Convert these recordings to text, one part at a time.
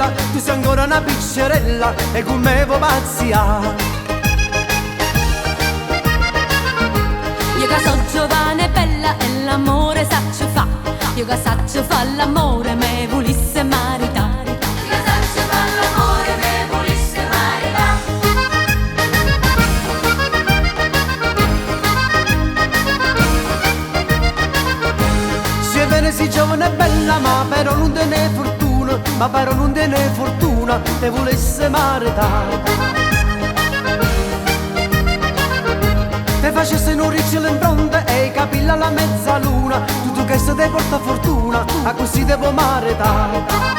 bella, tu sei ancora una piccerella e con me vuoi pazzia. Io che so giovane e bella e l'amore saccio fa. Io che saccio fa l'amore me volisse marità. Io che saccio fa l'amore me volisse marità. Se bene si giovane e bella, ma però non te ne fortuna, ma però non te ne fortuna, te volesse marità. Te facesse un ricciolo in fronte e i capelli alla mezzaluna, tutto che se te porta fortuna, a così te può marità.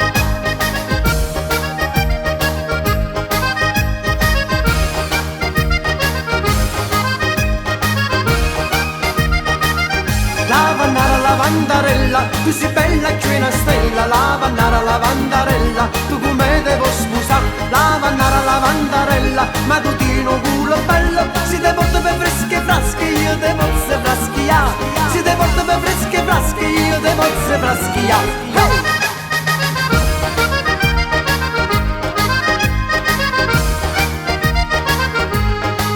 Lavannara lavandarella, tu sei bella che una stella. Lavannara lavandarella, tu come devo sposare. Lavannara lavandarella, ma tu tieni un culo bello. Si te porta per fresche frasche, io te posso fraschia. Si te porta per fresche frasche, io te posso fraschia. Hey!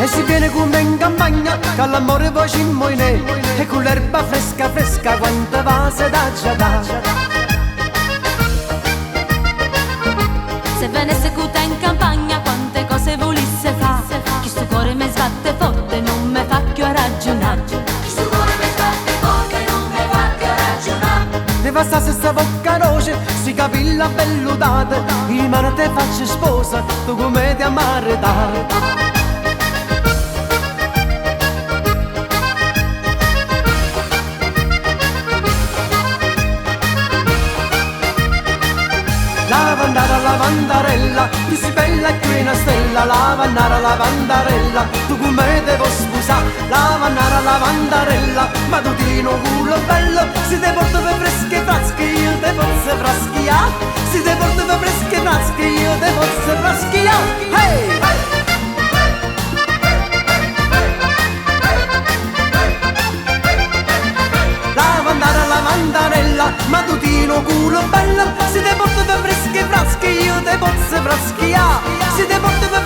E si viene con me in campagna, che l'amore poi ci muoine, e con l'erba fresca fresca, quanta vase da già. Se venisse con te in campagna, quante cose volesse fa. Chi sto cuore mi sbatte forte, non me fa più a ragionare. Chi sto cuore mi sbatte forte, non me fa più a ragionare. Te passasse sta bocca roce, si capilla belludate, in mano te faccio sposa, tu come ti amaretà. Lavannara lavandarella, tu sei bella che una stella. Lavannara lavandarella, tu come devo sposare. Lavannara lavandarella, ma tu tieni un culo bello. Si te porta per fresche frasche, io te posso fraschia. Si te porta per fresche frasche, io te posso fraschia. Hey! Lavannara lavandarella, ma tu tieni un culo bello. Si te porta per fresche frasche, io te posso fraschia. Si te porta per